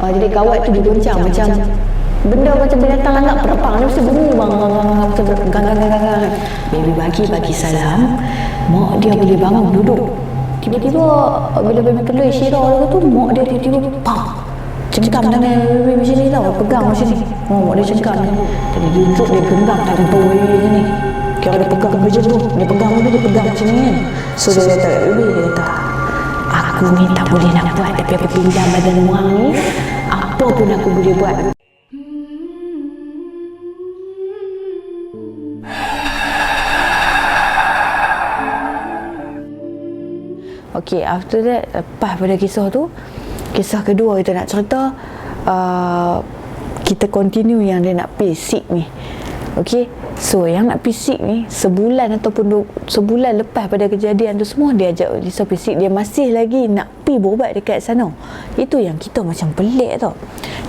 Jadi kawat tu digoncang macam benda macam binatang langgar pelepang dia mesti bunyi bang macam gang. Baby bagi salam, mak dia boleh bangun duduk. Tiba-tiba bila baby perlu Syirah tu, mak dia tiba-tiba pam cengkam tangan baby macam ni tau, pegang macam ni. Mak dia cengkam ni. Jadi dia duduk, dia genggam tangan baby macam ni. Kira dia pegang macam tu, dia pegang macam ni kan. So dia kata baby, dia kata, aku ni tak boleh nak buat, tapi aku pinjam badan orang ni, apa pun aku boleh buat. Okay, after that, lepas pada kisah tu, kisah kedua kita nak cerita, kita continue yang dia nak pergi sick ni. Okay, so yang nak pergi sick ni, sebulan ataupun sebulan lepas pada kejadian tu semua, dia ajak Lisa pergi sick. Dia masih lagi nak pergi berubat dekat sana. Itu yang kita macam pelik tau.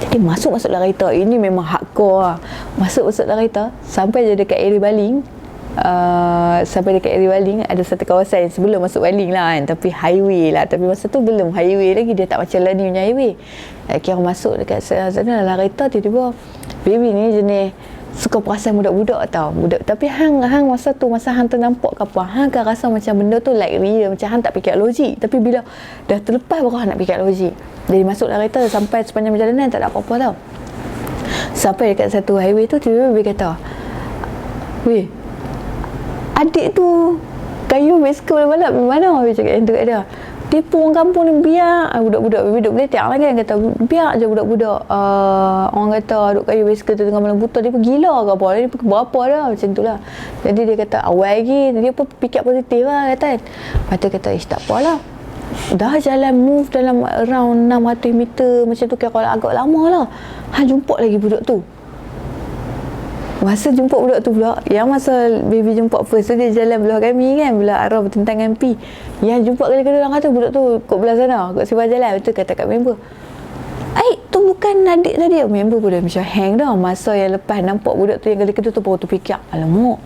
Jadi masuk dalam kereta, ini memang hardcore lah. Masuk dalam kereta, sampai je dekat area baling. Sampai dekat area Baling, ada satu kawasan sebelum masuk Baling lah kan, tapi highway lah, tapi masa tu belum highway lagi, dia tak macam Lani punya highway. Kira masuk dekat sana dalam kereta, tiba-tiba baby ni jenis suka perasan budak-budak tau, tapi hang masa tu, masa hang ternampak ke apa, hang kan rasa macam benda tu like real, macam hang tak fikir logik, tapi bila dah terlepas baru hang nak fikir logik. Jadi masuk dalam kereta, sampai sepanjang perjalanan tak ada apa-apa tau. Sampai dekat satu highway tu, tiba-tiba baby kata, weh, adik tu kayu bicycle balap mana? Dia cakap yang tu kat dia. Dia pun orang kampung ni biar budak-budak duduk beletak lah kan, kata biar je budak-budak orang kata duduk kayu bicycle tu tengah malam buta, dia pun gila ke apa, dia pun berapa dah macam tu lah. Jadi dia kata awal lagi, dia pun fikir positif lah kata kan. Lepas tu kata tak apalah, dah jalan move dalam around 600 meter macam tu, kira agak lama lah, jumpa lagi budak tu. Masa jumpa budak tu pula, yang masa baby jumpa first tu, dia jalan belah kami kan, belah arah bertentangan P. Yang jumpa kali-kali orang kata budak tu kat belah sana, kat sebelah jalan. Betul kata kat member, tu bukan adik tadi. Member pun dah macam hang dah. Masa yang lepas nampak budak tu yang kali kedua tu, baru tu fikir, alamak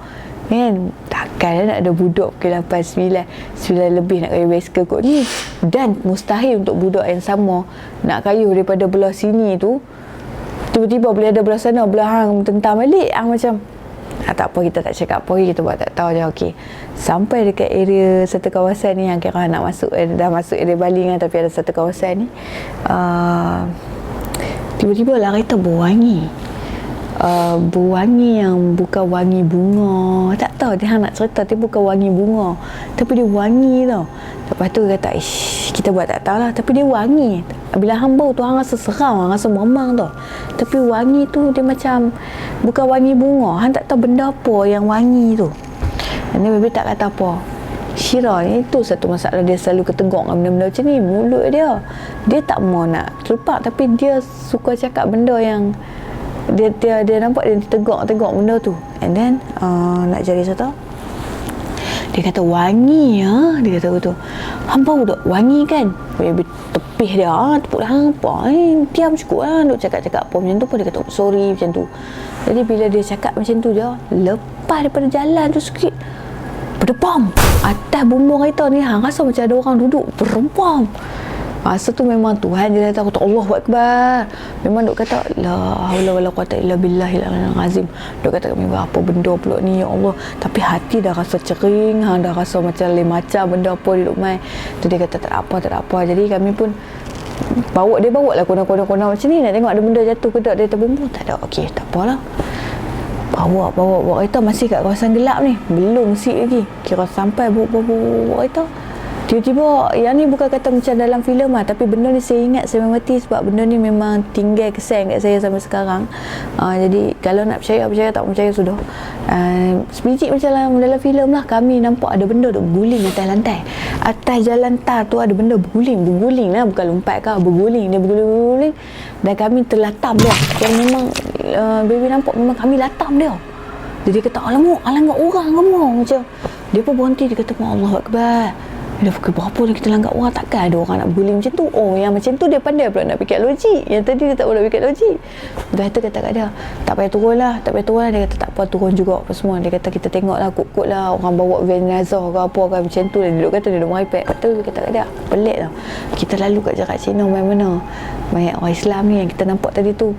kan, takkan nak ada budak pukul 8, 9 lebih nak kayu bicycle kot ni. Dan mustahil untuk budak yang sama nak kayu daripada belah sini tu, tiba-tiba boleh ada belah sana, belah hang tentang balik. Macam tak apa, kita tak cakap apa, kita buat tak tahu je. Okey, sampai dekat area satu kawasan ni yang kira nak masuk, dah masuk area Baling lah, tapi ada satu kawasan ni, tiba-tiba lah kereta berwangi, berwangi yang bukan wangi bunga. Tak tahu dia nak cerita, dia bukan wangi bunga, tapi dia wangi tau. Lepas tu kata, kita buat tak tahu lah, tapi dia wangi. Bila hang bau tu, hang rasa seram, hang rasa memang tau. Tapi wangi tu dia macam bukan wangi bunga. Hang tak tahu benda apa yang wangi tu. Dan baby tak kata apa. Syirah ni tu satu masalah, dia selalu ketegak dengan benda-benda macam ni. Mulut dia tak mau nak terlepak, tapi dia suka cakap benda yang dia nampak dia tegak benda tu. And then nak cari satu, dia kata wangi ya, dia kata betul. Hang bau tak wangi kan? Baby tepih dia, tepuk hang apa? Diam cukup lah, duk cakap-cakap apa macam tu pun dia kata sorry macam tu. Jadi bila dia cakap macam tu je, lepas daripada jalan tu sikit, berdepam atas bumbung kereta ni, hang rasa macam ada orang duduk berempam. Masa tu memang Tuhan je datang, kata Allahu Akbar. Memang duk kata la haula wala quwata illa billahil azim. Duk kata kami apa benda pula ni ya Allah. Tapi hati dah rasa cering, hang dah rasa macam lain macam benda apa dia duk mai. Tu dia kata tak apa. Jadi kami pun bawa lah kona-kona macam ni, nak tengok ada benda jatuh ke tak dari atas bumbung. Tak ada. Okey, tak apalah. Bawa kereta masih kat kawasan gelap ni, belum sik lagi. Kira sampai bawa kereta, tiba-tiba, yang ni bukan kata macam dalam filem lah, tapi benda ni saya ingat sampai mati, sebab benda ni memang tinggal kesan kat saya sampai sekarang. Jadi kalau nak percaya, tak percaya sudah. Sebiji macam dalam filem lah, kami nampak ada benda duk berguling atas lantai. Atas jalan tar tu ada benda berguling lah, bukan lompat ke, berguling. Dia berguling. Dan kami terlatam dia. Yang memang baby nampak memang kami latam dia. Jadi dia kata, alamak orang kamu. Macam dia pun berhenti, dia kata Allahu Akbar. Dah pukul berapa dah kita langgar orang, takkan ada orang nak bully macam tu. Oh, yang macam tu dia pandai pula nak fikir logik, yang tadi dia tak boleh fikir logik. Lepas tu kata kat dia, tak payah turun lah. Dia kata tak apa, turun juga apa semua. Dia kata kita tengok lah, kut-kut lah orang bawa van jenazah ke apa kan, macam tu. Dia duduk kata dia duduk meripek. Lepas tu dia kata kat dia, pelik lah, kita lalu kat jarak Cina main mana banyak orang Islam ni yang kita nampak tadi tu,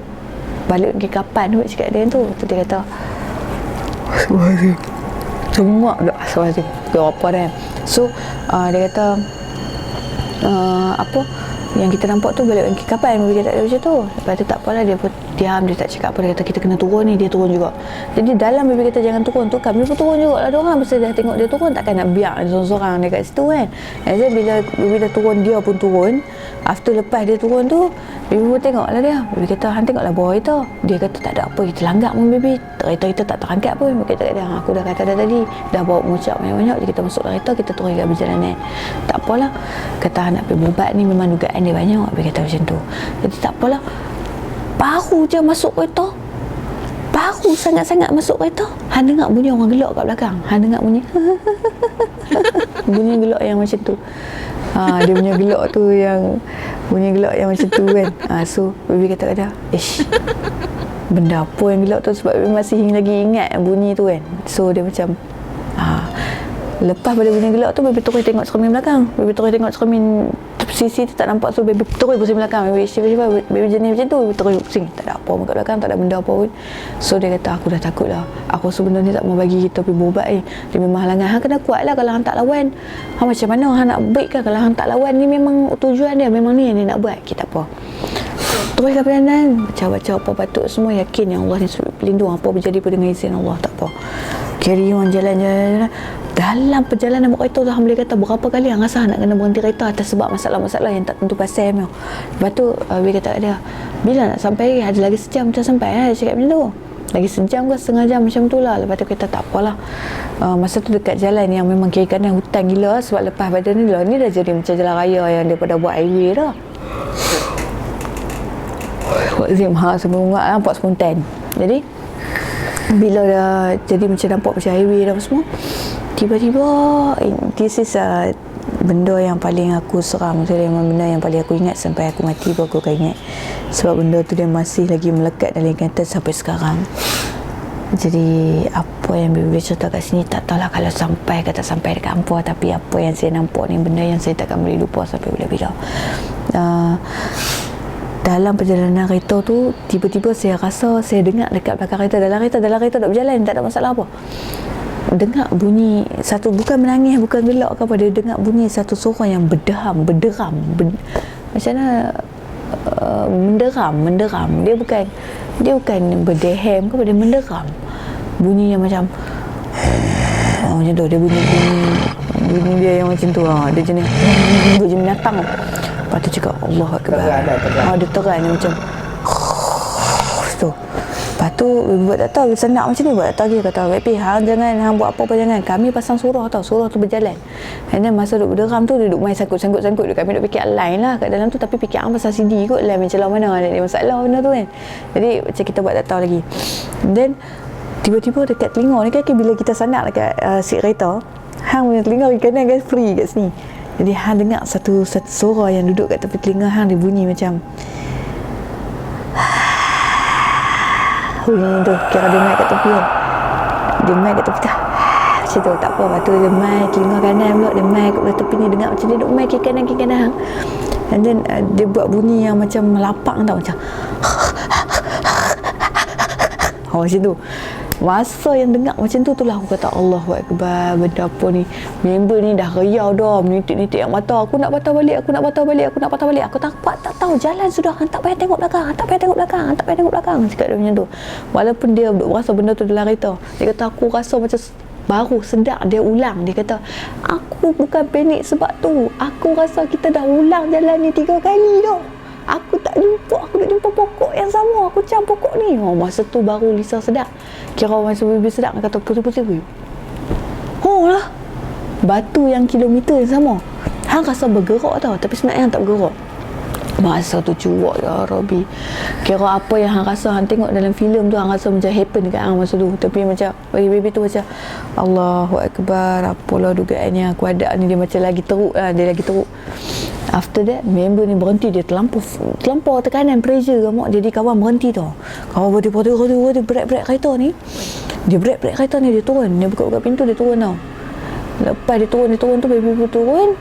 balik pergi kapan kot cakap dia tu. Tu dia kata semua dah asal dia apa dah. So dia kata apa yang kita nampak tu balik pergi kapan, dia tak ada macam tu. Lepas tu tak apalah, dia pun diam, dia tak cakap apa. Dia kata kita kena turun ni, dia turun juga. Jadi dalam Bibi kata jangan turun tu, kami pun turun juga lah diorang. Pasal dah tengok dia turun, takkan nak biar seorang-seorang dekat situ kan. Jadi bila Bibi dah turun, dia pun turun. After lepas dia turun tu, Bibi pun tengok lah dia. Bibi kata, hang tengoklah bawah kita. Dia kata tak ada apa, kita langgar pun Bibi. Kereta kita tak terangkat pun. Bibi kata kat dia, aku dah kata dah tadi, dah bawa mengucap banyak-banyak. Jadi kita masuk kereta, kita turun ke perjalanan. Tak apalah, kata hang nak pergi berubat ni, memang dugaan dia banyak. Bibi kata macam tu. Jadi tak apalah, baru je masuk kereta, baru sangat-sangat masuk kereta, hang dengar bunyi orang gelak kat belakang. Hang dengar bunyi bunyi gelak yang macam tu. Dia punya gelak tu yang bunyi gelak yang macam tu kan. So Bibi kata kat dia, ish, benda apa yang gelak tu, sebab Bibi masih lagi ingat bunyi tu kan. So dia macam lepas pada bunyi gelak tu, Bibi terus tengok cermin belakang. Bibi terus tengok cermin sisi tu tak nampak, so Bibi terus pusing belakang. Bibi jenis macam tu, Bibi terus pusing, tak ada apa kat belakang, tak ada benda apa pun. So dia kata, aku dah takut lah, aku rasa benda ni tak mau bagi kita pergi berubat ni. Dia memang halangan. Hang kena kuat lah, kalau hang tak lawan, hang macam mana hang nak baik kan. Kalau hang tak lawan, ni memang tujuan dia, memang ni yang dia nak buat. Kita apa, terus ke perjalanan, baca-baca apa patut semua, yakin yang Allah ni pelindung, apa berjadi pun dengan izin Allah, tak apa. Carry on, jalan-jalan. Dalam perjalanan bawa kereta tu, hang boleh kata berapa kali hang rasa nak kena berhenti kereta atas sebab masalah-masalah yang tak tentu pasal ni. Lepas tu Bibi kata kat dia, bila nak sampai, ada lagi sejam macam sampai lah. Dia cakap macam tu, lagi sejam ke setengah jam macam tu lah. Lepas tu kita tak apalah, masa tu dekat jalan yang memang kiri kanan hutan gila. Sebab lepas pada ni lah, ni dah jadi macam jalan raya yang daripada buat highway dah. Sebelum nampak spontan. Jadi bila dah jadi macam nampak macam highway dah semua, tiba-tiba this is benda yang paling aku seram. Itu memang benda yang paling aku ingat sampai aku mati pun aku akan ingat. Sebab benda tu dia masih lagi melekat dalam ingatan sampai sekarang. Jadi apa yang Bibi cerita kat sini, tak tahulah kalau sampai ke tak sampai dekat hampa, tapi apa yang saya nampak ni benda yang saya takkan boleh lupa sampai bila-bila. Dalam perjalanan kereta tu, tiba-tiba saya rasa saya dengar dekat belakang kereta, dalam kereta tak berjalan, tak ada masalah apa, dengar bunyi satu, bukan menangis, bukan gelak ke apa, dia dengar bunyi satu suara yang berderam, macam mana, menderam. Dia bukan berdehem ke apa, dia menderam, bunyi yang macam macam tu. Dia bunyi dia yang macam tu. Dia jenis binatang. Lepas tu cakap Allah Akbar. Dia teran macam tu. Lepas tu buat tak tahu, senang macam ni buat tak tahu. Dia kata, Bapi, hang buat apa-apa jangan. Kami pasang surah tau, surah tu berjalan. And then masa duduk berderam tu, dia duduk main sangkut-sangkut. Kami duduk fikir line lah kat dalam tu, tapi fikir hang pasang CD kot, line macam mana ada masalah benda tu kan. Jadi macam kita buat tak tahu lagi. And then tiba-tiba dekat telinga ni kan, bila kita sanak dekat seat kereta, hang punya telinga kiri kanan kan free kat sini. Jadi hang dengar satu suara yang duduk kat tepi telinga hang, dia bunyi macam bunyi tu, kira dia naik kat tepi kan, dia main kat tepi tu macam tu, tak apa. Lepas tu dia main telinga kanan pula, dia main kat tepi ni, dengar macam dia duduk main kiri kanan hang. And then dia buat bunyi yang macam lapang tau, macam macam tu. Masa yang dengar macam tu lah aku kata Allahu Akbar, benda apa ni, member ni dah riau dah, menitik-nitik yang mata. Aku nak patah balik. Aku tak tahu jalan sudah, tak payah tengok belakang, cakap dia macam tu. Walaupun dia berasa benda tu dalam kereta, dia kata aku rasa macam baru sedar. Dia ulang, dia kata aku bukan panik sebab tu, aku rasa kita dah ulang jalan ni 3 kali dah. Aku nak jumpa pokok yang sama, aku cari pokok ni. Masa tu baru Lisa sedar. Kira masa Bibi sedar, kata pusing-pusing. Lah, batu yang kilometer yang sama, hang rasa bergerak tau, tapi sebenarnya hang tak bergerak. Masa tu cuak, ya Rabbi. Kira apa yang hang rasa hang tengok dalam filem tu, hang rasa macam happen dekat hang masa tu. Tapi macam baby tu macam Allahu Akbar, apalah dugaannya aku ada ni, dia macam lagi teruk lah, dia lagi teruk. After that, member ni berhenti, dia terlampau tekanan, pressure gamuk. Jadi kawan berhenti tau. Kawan berhenti break kereta ni. Dia break kereta ni, dia turun. Dia buka pintu, dia turun tau. Lepas dia turun tu, baby turun.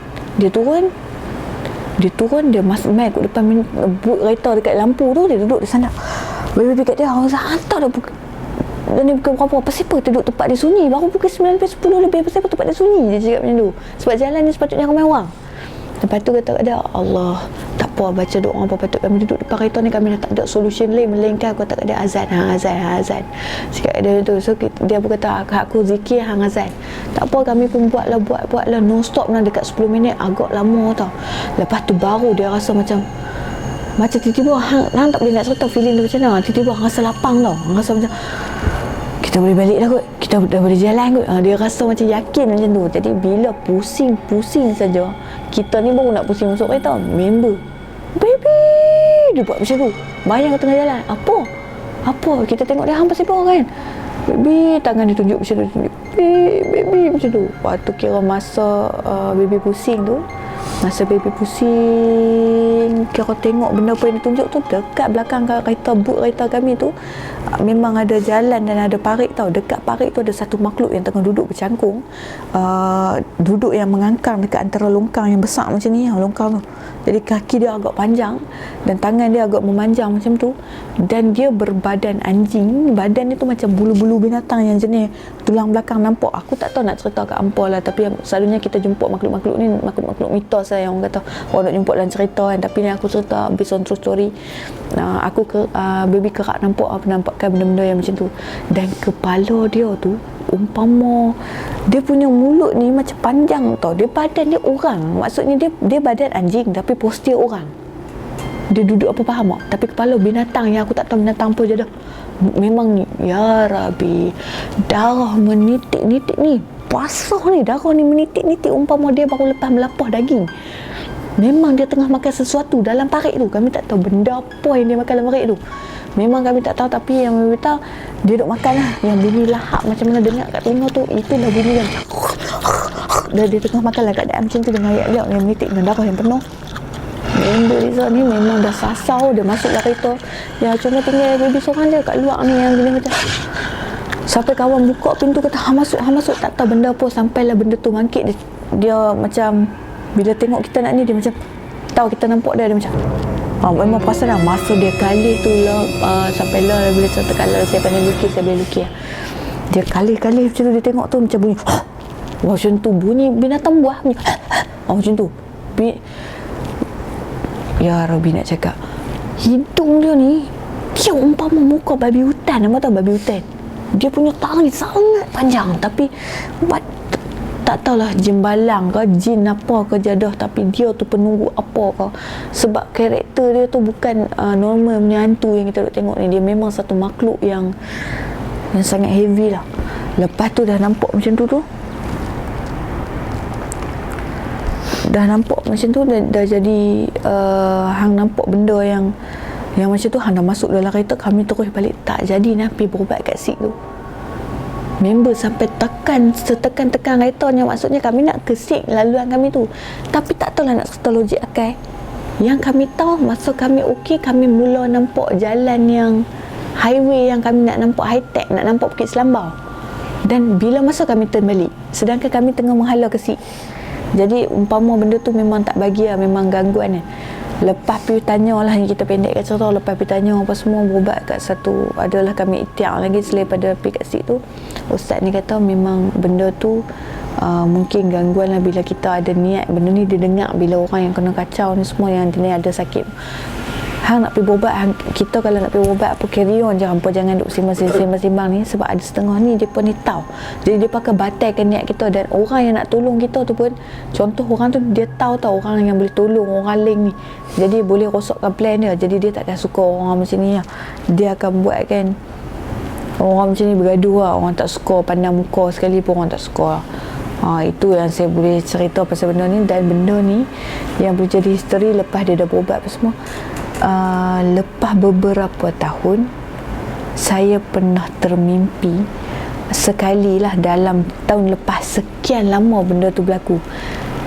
Dia turun, dia masuk mai kat depan boot kereta dekat lampu tu, dia duduk di sana. Baby kat dia, hantar dah dan ni bukan berapa, pasal apa duduk tempat dia sunyi, baru pukul 9 lebih 10 lebih, pasal apa tempat dia sunyi, dia cakap macam tu. Sebab jalan ni sepatutnya ramai orang. Lepas tu kata kat dia, Allah, tak apa baca doa apa, patut kami duduk depan kereta ni, kami dah tak ada solution lain melainkan aku kata kat dia azan. Cakap dia tu. So dia pun kata aku zikir hang azan. Tak apa, kami pun buatlah non stop lah dekat 10 minit, agak lama tau. Lepas tu baru dia rasa macam tiba-tiba hang tak boleh nak cerita feeling tu macam mana. Tiba-tiba hang rasa lapang tau. Hang rasa macam kita boleh balik dah kot, kita dah boleh jalan kot. Dia rasa macam yakin macam tu. Jadi bila pusing saja, kita ni baru nak pusing masuk kereta, member baby dia buat macam tu, bayang kat tengah jalan. Apa kita tengok dia hampa sibuk kan, baby tangan dia tunjuk macam tu, baby macam tu. Lepas tu kira masa baby pusing, kira tengok benda apa yang ditunjuk tu, dekat belakang kereta, boot kereta kami tu memang ada jalan dan ada parit tau. Dekat parit tu ada satu makhluk yang tengah duduk bercangkung, duduk yang mengangkang dekat antara longkang yang besar macam ni, longkang tu. Jadi kaki dia agak panjang dan tangan dia agak memanjang macam tu, dan dia berbadan anjing. Badan dia tu macam bulu-bulu binatang yang jenis tulang belakang nampak. Aku tak tahu nak cerita kat hampa lah, tapi selalunya kita jumpa makhluk-makhluk ni, makhluk-makhluk mitos lah yang orang kata orang nak jumpa dalam cerita kan. Tapi ni aku cerita based on true story. Baby kerak nampakkan benda-benda yang macam tu. Dan kepala dia tu umpama dia punya mulut ni macam panjang tau. Dia badan dia orang, maksudnya dia badan anjing tapi postur orang. Dia duduk apa faham tak? Tapi kepala binatang yang aku tak tahu binatang apa je dah. Memang ya Rabbi, darah menitik-nitik ni, basah ni, darah ni menitik-nitik umpama dia baru lepas melapah daging. Memang dia tengah makan sesuatu dalam parit tu. Kami tak tahu benda apa yang dia makan dalam parit tu. Memang kami tak tahu, tapi yang kami tahu dia duk makan lah. Yang bunyi lahap macam mana dengar kat telinga tu, itulah bunyi yang dia tengah makan lah keadaan macam tu, dengan ayat-ayat yang menitik dengan darah yang penuh. Member Liza ni memang dah sasau. Dia masuk dalam kereta, ya cuma tinggal baby seorang je kat luar ni yang gini macam. Sampai kawan buka pintu kata hang masuk, tak tahu benda apa. Sampailah benda tu bangkit, dia macam bila tengok kita nak ni, dia macam tahu kita nampak dia macam memang perasan lah. Masa dia kalih tu lah, sampai lah bila cerita kalau saya pandai lukis, saya boleh lukis. Dia kalih macam tu, dia tengok tu macam bunyi macam tu, bunyi binatang buah bunyi macam tu. Ya Rabbi, nak cakap hidung dia ni, dia umpama muka babi hutan. Nama tahu babi hutan, dia punya taring sangat panjang. Tapi tak tahulah jembalang ke jin apa ke jadah, tapi dia tu penunggu apa ke. Sebab karakter dia tu bukan normal punya hantu yang kita tengok ni. Dia memang satu makhluk yang sangat heavy lah. Lepas tu dah nampak macam tu dah jadi hang nampak benda yang macam tu, hang dah masuk dalam kereta. Kami terus balik, tak jadi Napi berubat kat seat tu. Member sampai tekan keretanya, maksudnya kami nak ke seat laluan kami tu, tapi tak tahulah nak serta logik akal. Yang kami tahu masa kami okey, kami mula nampak jalan yang highway yang kami nak nampak high tech, nak nampak Bukit Selambau. Dan bila masa kami turn balik, sedangkan kami tengah menghala ke seat. Jadi umpama benda tu memang tak bagi lah, memang gangguan lah. Lepas pergi tanya lah, yang kita pendekkan cerita, lepas pergi tanya apa semua, berubat kat satu, adalah kami ikhtiar lagi selain pada pergi kat seat tu. Ustaz ni kata memang benda tu mungkin gangguan lah. Bila kita ada niat benda ni, dia dengar bila orang yang kena kacau ni semua, yang dia ada sakit, hang nak pergi berubat, kita kalau nak pergi berubat apa, carry on je, hampa jangan duk simbang ni. Sebab ada setengah ni dia pun ni tahu, jadi dia pakai batalkan niat kita. Dan orang yang nak tolong kita tu pun, contoh orang tu dia tahu orang yang boleh tolong orang lain ni, jadi boleh rosakkan plan dia. Jadi dia takkan suka orang macam ni lah. Dia akan buatkan orang macam ni bergaduh lah. Orang tak suka, pandang muka sekali pun orang tak suka lah. Itu yang saya boleh cerita pasal benda ni. Dan benda ni yang boleh jadi history lepas dia dah berubat apa semua. Lepas beberapa tahun, saya pernah termimpi sekali lah dalam tahun lepas. Sekian lama benda tu berlaku.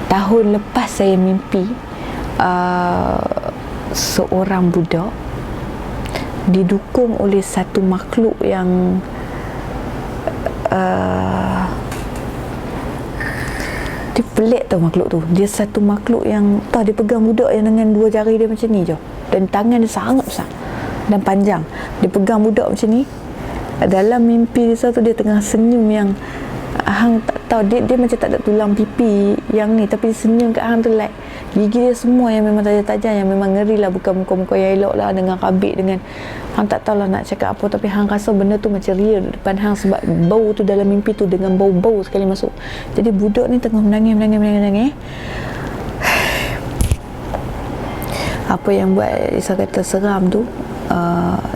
Tahun lepas saya mimpi seorang budak didukung oleh satu makhluk yang dia pelik tau makhluk tu. Dia satu makhluk yang dia pegang budak yang dengan dua jari dia macam ni je, dan tangan dia sangat besar dan panjang. Dia pegang budak macam ni. Dalam mimpi dia tu, dia tengah senyum yang hang tak tahu, dia macam tak ada tulang pipi yang ni, tapi senyum kat hang tu, like gigi dia semua yang memang tajam-tajam, yang memang ngeri lah, bukan muka-muka yang elok lah, dengan kabik, dengan hang tak tahulah nak cakap apa, tapi hang rasa benda tu macam real depan hang, sebab bau tu dalam mimpi tu dengan bau-bau sekali masuk. Jadi budak ni tengah menangis. Apa yang buat Lisa kata seram tu,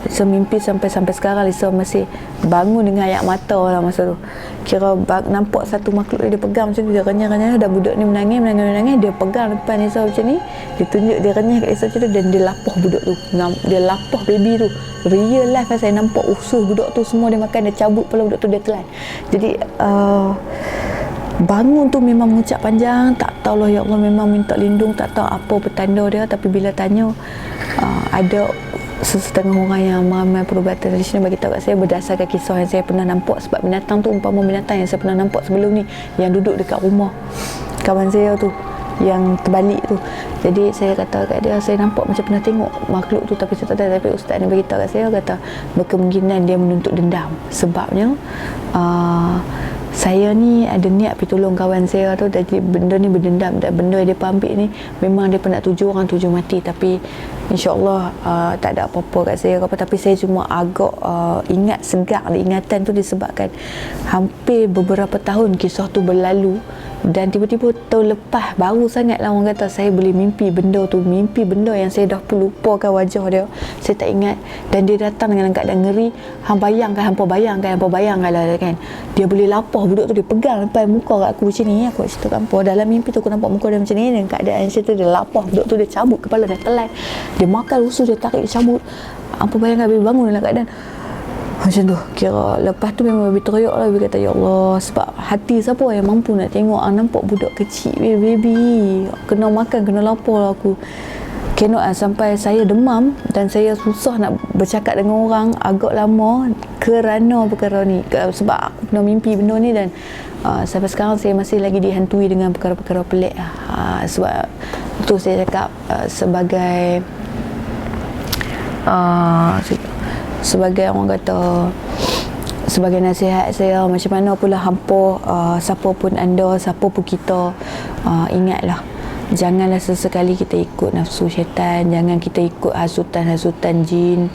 Lisa mimpi sampai sekarang Lisa masih bangun dengan air mata lah masa tu. Kira nampak satu makhluk dia pegang macam tu, dia renyah-renyah, dan budak ni menangis, dia pegang depan Lisa macam ni, dia tunjuk, dia renyah kat Lisa macam tu, dan dia lapah budak tu, dia lapah baby tu. Real life saya nampak usus budak tu semua dia makan, dia cabut kepala budak tu, dia telan. Jadi bangun tu memang mengucap panjang, tak tahulah, ya Allah, memang minta lindung, tak tahu apa petanda dia. Tapi bila tanya, ada sesetengah orang yang mengamal perubatan tradisional bagi tahu kat saya berdasarkan kisah yang saya pernah nampak. Sebab binatang tu umpama binatang yang saya pernah nampak sebelum ni, yang duduk dekat rumah kawan saya tu, yang terbalik tu. Jadi saya kata kat dia, saya nampak macam pernah tengok makhluk tu, tapi saya tak tahu. Tapi ustaz ni beritahu kat saya, kata berkemungkinan dia menuntut dendam. Sebabnya saya ni ada niat pergi tolong kawan saya tu, jadi benda ni berdendam, dan benda dia ambil ni memang dia nak tuju orang, tuju mati. Tapi insyaAllah tak ada apa-apa kat saya apa. Tapi saya cuma agak ingat segar ingatan tu disebabkan hampir beberapa tahun kisah tu berlalu, dan tiba-tiba tahun lepas baru sangat lah orang kata saya boleh mimpi benda tu, mimpi benda yang saya dah lupakan wajah dia, saya tak ingat, dan dia datang dengan keadaan ngeri. Hampa bayangkan lah kan, dia boleh lapah budak tu, dia pegang depan muka kat aku macam ni. Aku cerita kat hampa, dalam mimpi tu aku nampak muka dia macam ni, dan keadaan macam tu dia lapah budak tu, dia cabut kepala, dia telan, dia makan usus, dia tarik, dia cabut. Hampa bayangkan baby bangun dalam keadaan macam tu. Kira lepas tu memang baby teriak lah, baby kata ya Allah, sebab hati siapa yang mampu nak tengok nampak budak kecil baby kena makan, kena lapar lah aku. Cannot sampai saya demam, dan saya susah nak bercakap dengan orang agak lama kerana perkara ni, sebab aku pernah mimpi benda ni. Dan sampai sekarang saya masih lagi dihantui dengan perkara-perkara pelik. Sebab tu saya cakap sebagai orang kata, sebagai nasihat saya, macam mana pula hampa, siapa pun anda, siapa pun kita, ingatlah, janganlah sesekali kita ikut nafsu syaitan, jangan kita ikut hasutan jin,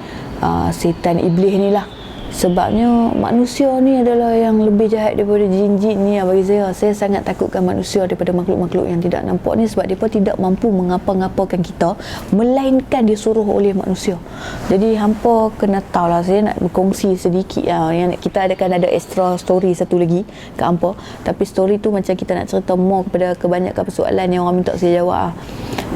setan, iblis ni lah. Sebabnya manusia ni adalah yang lebih jahat daripada jin-jin ni bagi saya. Saya sangat takutkan manusia daripada makhluk-makhluk yang tidak nampak ni, sebab mereka tidak mampu mengapa-ngapakan kita, melainkan disuruh oleh manusia. Jadi hampa kena tahu lah, saya nak berkongsi sedikit yang kita ada extra story satu lagi kat hampa. Tapi story tu macam kita nak cerita more kepada kebanyakan persoalan yang orang minta saya jawab.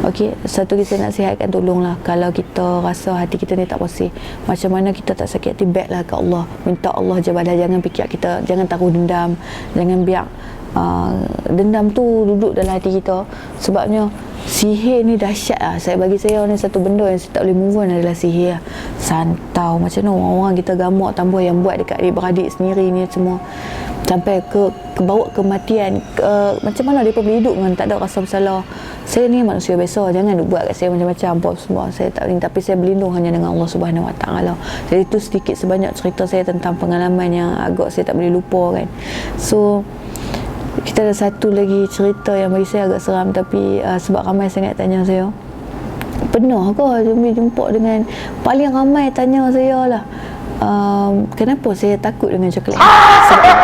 Okey, satu lagi saya nak sihatkan, tolonglah kalau kita rasa hati kita ni tak bersih, macam mana kita tak sakit hati, back lah kat Allah, minta Allah jabalah, jangan fikir kita, jangan taruh dendam, jangan biar dendam tu duduk dalam hati kita. Sebabnya sihir ni dahsyat lah. Bagi saya ni satu benda yang saya tak boleh move on adalah sihir lah. Santau macam mana orang-orang kita gamak tambah yang buat dekat adik-beradik sendiri ni semua, sampai ke bawa kematian. Macam mana dia boleh hidup dengan tak ada rasa bersalah. Saya ni manusia biasa, jangan buat kat saya macam-macam apa semua. Saya tak boleh, tapi saya berlindung hanya dengan Allah Subhanahu Wa Taala. Jadi itu sedikit sebanyak cerita saya tentang pengalaman yang agak saya tak boleh lupa kan. So kita ada satu lagi cerita yang bagi saya agak seram, tapi sebab ramai sangat tanya saya, pernah ke jumpa dengan, paling ramai tanya saya lah, kenapa saya takut dengan coklat. Sebab